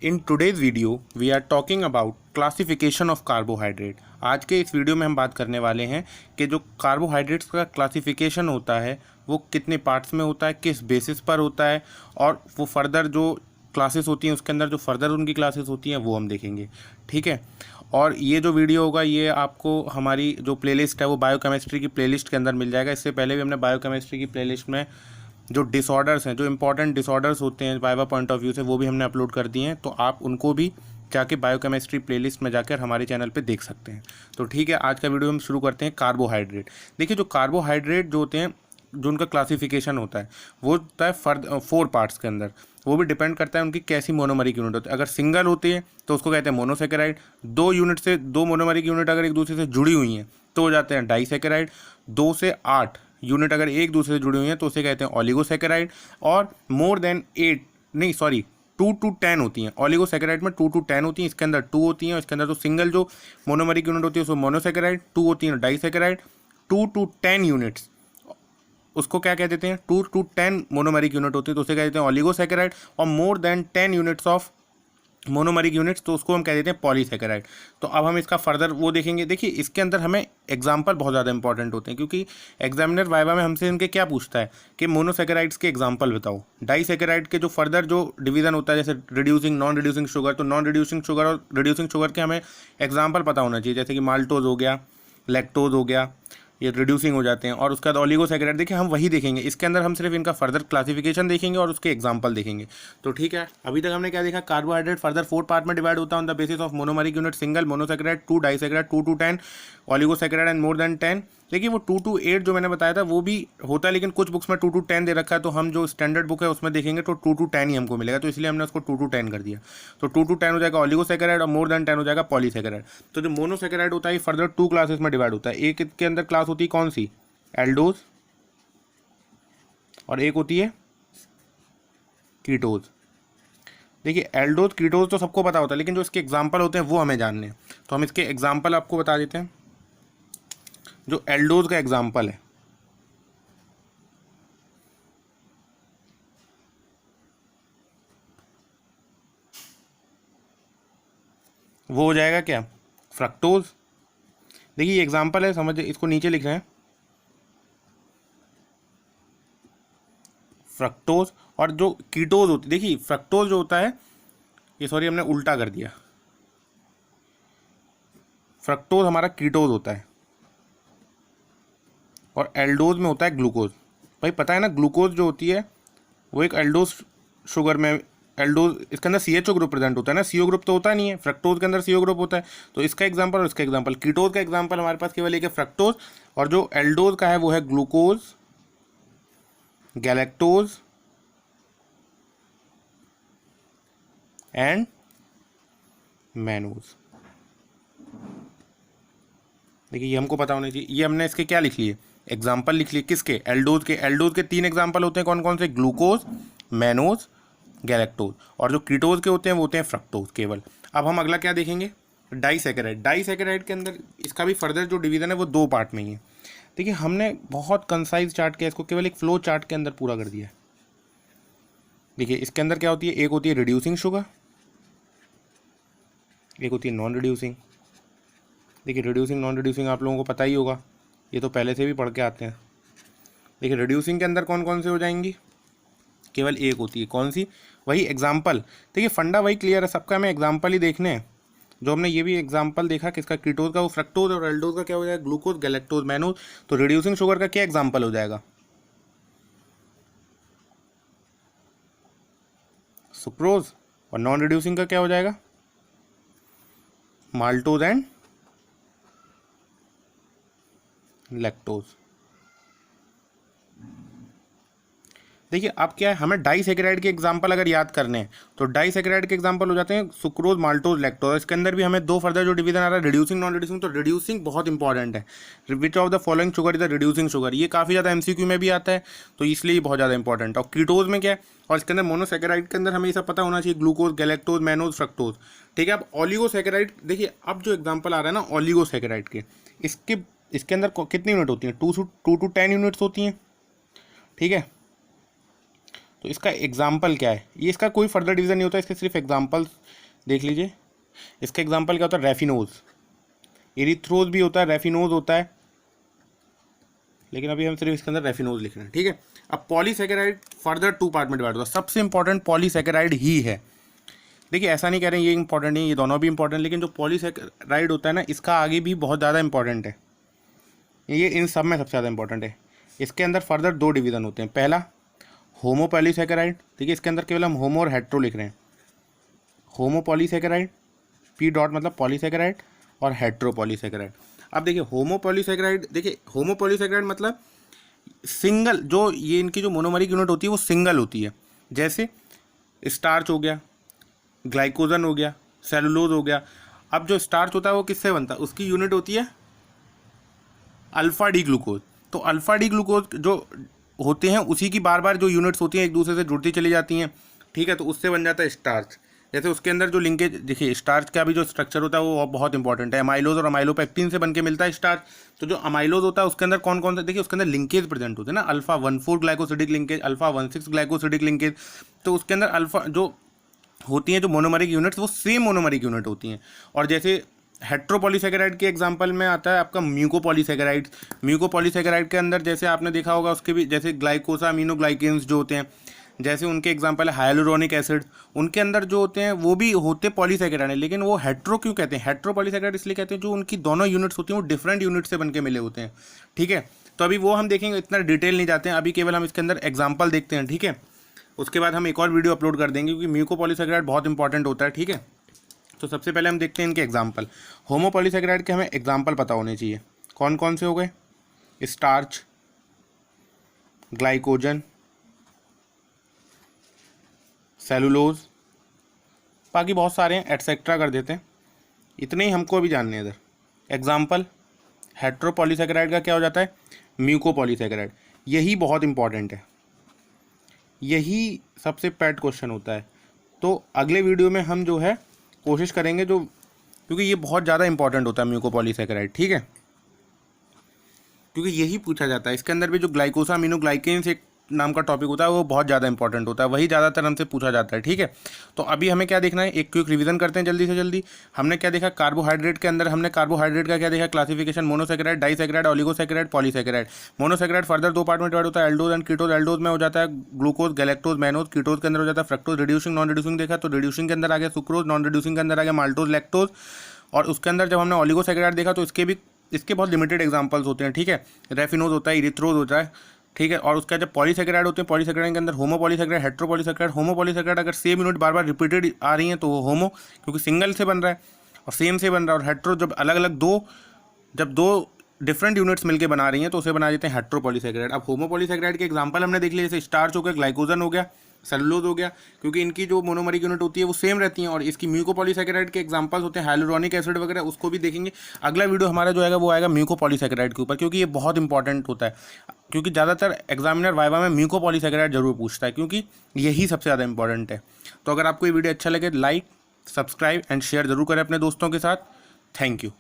In today's video we are talking about classification of carbohydrate. आज के इस video में हम बात करने वाले हैं कि जो कार्बोहाइड्रेट्स का क्लासिफिकेशन होता है वो कितने पार्ट्स में होता है, किस बेसिस पर होता है, और वो फर्दर जो क्लासेस होती हैं उसके अंदर जो फर्दर उनकी क्लासेस होती हैं वो हम देखेंगे। ठीक है। और ये जो वीडियो होगा ये आपको हमारी जो प्लेलिस्ट है वो बायोकेमिस्ट्री की प्लेलिस्ट के अंदर मिल जाएगा। इससे पहले भी हमने बायोकेमिस्ट्री की प्लेलिस्ट में जो डिसऑर्डर्स हैं, जो इंपॉर्टेंट डिसऑर्डर्स होते हैं वाइवा पॉइंट ऑफ व्यू से, वो भी हमने अपलोड कर दिए हैं, तो आप उनको भी जाके बायोकेमिस्ट्री प्लेलिस्ट में जाकर हमारे चैनल पे देख सकते हैं। तो ठीक है, आज का वीडियो हम शुरू करते हैं कार्बोहाइड्रेट। देखिए, जो कार्बोहाइड्रेट जो होते हैं, जो उनका क्लासिफिकेशन होता है वो होता है 4 पार्ट्स के अंदर। वो भी डिपेंड करता है उनकी कैसी मोनोमरिक यूनिट होती है। अगर सिंगल होती है तो उसको कहते हैं मोनोसेकेराइड। 2 यूनिट से 2 मोनोमरिक यूनिट अगर एक दूसरे से जुड़ी हुई हैं तो हो जाते हैं डाइसेकेराइड। 2 से 8 यूनिट अगर एक दूसरे से जुड़ी हुई हैं तो उसे कहते हैं ऑलिगोसेकेराइड। और मोर देन 8 नहीं सॉरी 2 to 10 होती हैं। ऑलिगोसेकेराइड में 2 to 10 होती हैं, इसके अंदर 2 होती हैं। इसके अंदर जो सिंगल जो मोनोमरिक यूनिट होती है उसको मोनोसेकेराइड, 2 होती है डाइसेकेराइड। 2 to 10 यूनिट्स उसको क्या कह देते हैं, 2 to 10 मोनोमरिक यूनिट होती है तो उसे कह देते हैं ऑलिगोसेकेराइड। और more than 10 units of monomeric units तो उसको हम कह देते हैं पॉलीसेकेराइड। तो अब हम इसका फर्दर वो देखेंगे। देखिए, इसके अंदर हमें एग्जाम्पल बहुत ज़्यादा इंपॉर्टेंट होते हैं, क्योंकि एग्जामिनर वाइवा में हमसे इनके क्या पूछता है कि मोनोसेकेराइड्स के एग्जाम्पल बताओ। डाइसेकेराइड के जो फर्दर जो डिवीजन होता है, जैसे रिड्यूसिंग, नॉन रिड्यूसिंग शुगर, तो नॉन रिड्यूसिंग शुगर और रिड्यूसिंग शुगर के हमें एग्जाम्पल पता होना चाहिए, जैसे कि माल्टोज हो गया, लैक्टोज हो गया, ये रिड्यूसिंग हो जाते हैं। और उसके बाद ऑलिगोसेकेराइड, देखिए हम वही देखेंगे। इसके अंदर हम सिर्फ इनका फर्दर क्लासिफिकेशन देखेंगे और उसके एग्जांपल देखेंगे। तो ठीक है, अभी तक हमने क्या देखा, कार्बोहाइड्रेट फर्दर 4 पार्ट में डिवाइड होता है on the basis of monomeric unit, single, monosaccharide, 2 disaccharide, 2 to 10 oligosaccharide and more than 10। देखिए, वो 2 to 8 जो मैंने बताया था वो भी होता है, लेकिन कुछ बुक्स में 2 to 10 दे रखा है, तो हम जो स्टैंडर्ड बुक है उसमें देखेंगे तो 2 to 10 ही हमको मिलेगा, तो इसलिए हमने उसको 2 to 10 कर दिया। तो 2 to 10 हो जाएगा ऑलिगोसेकेराइड और मोर देन 10 हो जाएगा पॉलीसेकेराइड। तो जो मोनोसेकेराइड होता है फर्दर 2 क्लासेस में डिवाइड होता है। एक के अंदर क्लास होती है कौन सी, एल्डोज, और एक होती है कीटोज। देखिए, एल्डोज कीटोज तो सबको पता होता है, लेकिन जो इसके एग्जांपल होते हैं वो हमें जानने हैं, तो हम इसके एग्जांपल आपको बता देते हैं। जो एल्डोज का एग्जांपल है वो हो जाएगा क्या, फ्रक्टोज। देखिए, ये एग्जांपल है, समझ, इसको नीचे लिख रहे हैं फ्रक्टोज। और जो कीटोज होती, देखिए फ्रक्टोज जो होता है, ये सॉरी हमने उल्टा कर दिया, फ्रक्टोज हमारा कीटोज होता है और एल्डोज में होता है ग्लूकोज। भाई पता है ना, ग्लूकोज जो होती है वो एक एल्डोज शुगर में, एल्डोज इसके अंदर CHO ग्रुप प्रेजेंट होता है ना, CO ग्रुप तो होता नहीं है, फ्रक्टोज के अंदर CO ग्रुप होता है। तो इसका एग्जांपल और इसका एग्जांपल, कीटोज का एग्जांपल हमारे पास केवल एक है फ्रक्टोज, और जो एल्डोज का है वो है ग्लूकोज, गैलेक्टोज एंड मैनोज। देखिए, ये हमको पता होना चाहिए। ये हमने इसके क्या लिख लिए, एग्जाम्पल लिख लिए, किसके, एल्डोज के। एल्डोज के 3 एग्जाम्पल होते हैं, कौन कौन से, ग्लूकोज, मैनोज, गैलेक्टोज। और जो कीटोज के होते हैं वो होते हैं फ्रक्टोज केवल। अब हम अगला क्या देखेंगे, डाइसेकेराइड। डाइसेकेराइड के अंदर इसका भी फर्दर जो डिवीजन है वो 2 पार्ट में ही है। देखिए, हमने बहुत कंसाइज चार्ट किया, इसको केवल एक फ्लो चार्ट के अंदर पूरा कर दिया है। देखिए, इसके अंदर क्या होती है, एक होती है रिड्यूसिंग शुगर, एक होती है नॉन रिड्यूसिंग। देखिए, रिड्यूसिंग नॉन रिड्यूसिंग आप लोगों को पता ही होगा, ये तो पहले से भी पढ़ के आते हैं। देखिए, रिड्यूसिंग के अंदर कौन कौन से हो जाएंगी, केवल एक होती है, कौन सी, वही एग्जाम्पल। देखिए, फंडा वही क्लियर है सबका, हमें एग्जाम्पल ही देखने हैं। जो हमने ये भी एग्जाम्पल देखा किसका, कीटोज का, वो फ्रक्टोज, और एल्डोज का क्या हो जाएगा, ग्लूकोज, गैलेक्टोज, मैनोज। तो रिड्यूसिंग शुगर का क्या एग्जाम्पल हो जाएगा, सुक्रोज। और नॉन रिड्यूसिंग का क्या हो जाएगा, माल्टोज एंड लैक्टोज। देखिए, अब क्या है, हमें डाइसेकेराइड के एग्जांपल अगर याद करने हैं तो डाइसेकेराइड के एग्जांपल हो जाते हैं सुक्रोज, माल्टोज, लैक्टोज। इसके अंदर भी हमें 2 फर्दर जो डिवीजन आ रहा है, रिड्यूसिंग, नॉन रिड्यूसिंग। तो रिड्यूसिंग बहुत इंपॉर्टेंट है, which of the following sugar is the reducing sugar, ये काफ़ी ज़्यादा MCQ में भी आता है, तो इसलिए बहुत ज़्यादा इंपॉर्टेंट है। और कीटोज में क्या है, और इसके अंदर मोनोसेकेराइड के अंदर हमें ये सब पता होना चाहिए, ग्लूकोज, गैलेक्टोज, मैनोज, फ्रक्टोज। ठीक है। अब ऑलिगोसेकेराइड, देखिए अब जो एग्जाम्पल आ रहा है ना ऑलिगोसेकेराइड के, इसके अंदर कितनी यूनिट होती हैं, 2 to 10 यूनिट्स होती हैं। ठीक है। तो इसका एग्जाम्पल क्या है, ये इसका कोई फर्दर डिवीज़न नहीं होता, इसके सिर्फ एग्जाम्पल देख लीजिए। इसका एग्जाम्पल क्या होता है, रेफिनोज, एरिथ्रोज भी होता है, रेफिनोज होता है, लेकिन अभी हम सिर्फ इसके अंदर रेफिनोज लिख रहे हैं, ठीक है। अब पॉलीसैकेराइड फर्दर 2 पार्ट में डिवाइड होता है, सबसे इंपॉर्टेंट पॉलीसैकेराइड ही है। देखिए ऐसा नहीं कह रहे हैं ये इंपॉर्टेंट नहीं, ये दोनों भी इंपॉर्टेंट, लेकिन जो पॉलीसैकेराइड होता है ना, इसका आगे भी बहुत ज़्यादा इंपॉर्टेंट है, ये इन सब में सबसे ज़्यादा इंपॉर्टेंट है। इसके अंदर फर्दर 2 डिवीज़न होते हैं। पहला होमो पॉलीसैकेराइड, देखिए इसके अंदर केवल हम होमो और हेट्रो लिख रहे हैं। होमो पॉलीसैकेराइड, पी डॉट मतलब पॉलीसैकेराइड, और हेट्रो पॉलीसैकेराइड। अब देखिए होमो पॉलीसैकेराइड, देखिए होमो पॉलीसैकेराइड मतलब सिंगल, जो ये इनकी जो मोनोमरिक यूनिट होती है वो सिंगल होती है। जैसे स्टार्च हो गया, ग्लाइकोजन हो गया, सेलुलोज हो गया। अब जो स्टार्च होता है वो किससे बनता है, उसकी यूनिट होती है अल्फा डी ग्लूकोज। तो अल्फा डी ग्लूकोज जो होते हैं उसी की बार बार जो यूनिट्स होती हैं एक दूसरे से जुड़ती चली जाती हैं, ठीक है, तो उससे बन जाता है स्टार्च। जैसे उसके अंदर जो लिंकेज, देखिए स्टार्च का भी जो स्ट्रक्चर होता है वो बहुत इंपॉर्टेंट है, अमाइलोज और अमाइलोपेक्टिन से बनके मिलता है स्टार्च। तो जो अमाइलोज होता है उसके अंदर कौन कौन सा, देखिए उसके अंदर लिंकेज प्रेजेंट होते हैं ना, alpha 1,4 glycosidic linkage, alpha 1,6 glycosidic linkage. तो उसके अंदर अल्फा जो होती हैं जो मोनोमरिक यूनिट्स वो सेम मोनोमरिक यूनिट होती हैं। और जैसे हेट्रोपॉलीसैकेराइड के एग्जांपल में आता है आपका म्यूकोपॉलीसैकेराइड। म्यूकोपॉलीसैकेराइड के अंदर जैसे आपने देखा होगा उसके भी जैसे ग्लाइकोसामिनोग्लाइकेन्स जो होते हैं, जैसे उनके एग्जांपल है हाइलुरोनिक एसिड, उनके अंदर जो होते हैं वो भी होते पॉलीसैकेराइड हैं, लेकिन वो हेट्रो क्यों कहते हैं, हेट्रोपॉलीसैकेराइड इसलिए कहते हैं जो उनकी दोनों यूनिट्स होती हैं वो डिफरेंट यूनिट से बनके मिले होते हैं, ठीक है। तो अभी वो हम देखेंगे, इतना डिटेल नहीं जाते हैं, अभी केवल हम इसके अंदर एग्जाम्पल देखते हैं, ठीक है। उसके बाद हम एक और वीडियो अपलोड कर देंगे क्योंकि म्यूकोपॉलीसैकेराइड बहुत इंपॉर्टेंट होता है, ठीक है। तो सबसे पहले हम देखते हैं इनके एग्जाम्पल। होमोपॉलीसैकेराइड के हमें एग्जाम्पल पता होने चाहिए, कौन कौन से हो गए, स्टार्च, ग्लाइकोजन, सेलुलोज, बाकी बहुत सारे हैं, एटसेट्रा कर देते हैं, इतने ही हमको अभी जानने हैं इधर। एग्जाम्पल हेट्रोपॉलीसैकेराइड का क्या हो जाता है, म्यूकोपॉलीसैकेराइड, यही बहुत इंपॉर्टेंट है, यही सबसे पैट क्वेश्चन होता है। तो अगले वीडियो में हम जो है कोशिश करेंगे जो, क्योंकि ये बहुत ज़्यादा इंपॉर्टेंट होता है म्यूकोपॉलीसैकेराइड, ठीक है, क्योंकि यही पूछा जाता है। इसके अंदर भी जो ग्लाइकोसामिनोग्लाइकेन्स एक नाम का टॉपिक होता है वो बहुत ज़्यादा इंपॉर्टेंट होता है, वही ज़्यादातर हमसे पूछा जाता है, ठीक है। तो अभी हमें क्या देखना है, एक क्विक रिवीजन करते हैं जल्दी से जल्दी। हमने क्या देखा, कार्बोहाइड्रेट के अंदर हमने कार्बोहाइड्रेट का क्या देखा, classification, monosaccharide, disaccharide, oligosaccharide, polysaccharide. Monosaccharide further 2 part में डिवाइड होता है, एल्डोज एंड कीटोज। एल्डोज में हो जाता है ग्लूकोज, गैलेक्टोज, मैनोज। कीटोज के अंदर हो जाता है फ्रक्टोज। रिड्यूसिंग, नॉन रिड्यूसिंग देखा तो रिड्यूसिंग के अंदर आ गया सुक्रोज, नॉन रिड्यूसिंग के अंदर आ गया माल्टोज, लैक्टोज। और उसके अंदर जब हमने ओलिगोसैकेराइड देखा तो इसके बहुत लिमिटेड एग्जांपल्स होते हैं, ठीक है। रेफिनोज होता है, इरिथ्रोज होता है, ठीक है। और उसका जब पॉलीसैकेराइड होते हैं, पॉलीसैकेराइड के अंदर होमो पॉलीसैकेराइड, हेट्रो पॉलीसैकेराइड। होमो पॉलीसैकेराइड अगर सेम यूनिट बार बार रिपीटेड आ रही हैं तो वो होमो, क्योंकि सिंगल से बन रहा है और सेम से बन रहा है। और हेट्रो जब अलग अलग दो डिफरेंट यूनिट्स मिलकर बना रही हैं तो उसे बना देते हैं हेट्रो पॉलीसैकेराइड। अब होमो पॉलीसैकेराइड के एग्जांपल हमने देख लिया, जैसे स्टार्च हो गया, ग्लाइकोजन हो गया, सेलुलोज हो गया, क्योंकि इनकी जो मोनोमरिक यूनिट होती है वो सेम रहती हैं। और इसकी म्यूकोपॉलीसैकेराइड के एग्जांपल्स होते हैं हाइलुरोनिक एसिड वगैरह, उसको भी देखेंगे। अगला वीडियो हमारा जो आएगा वो आएगा म्यूकोपॉलीसैकेराइड के ऊपर, क्योंकि ये बहुत इंपॉर्टेंट होता है, क्योंकि ज़्यादातर एग्जामिनर वाइवा में म्यूकोपॉलीसैकेराइड जरूर पूछता है, क्योंकि यही सबसे ज़्यादा इंपॉर्टेंट है। तो अगर आपको ये वीडियो अच्छा लगे, लाइक, सब्सक्राइब एंड शेयर जरूर करें अपने दोस्तों के साथ। Thank you.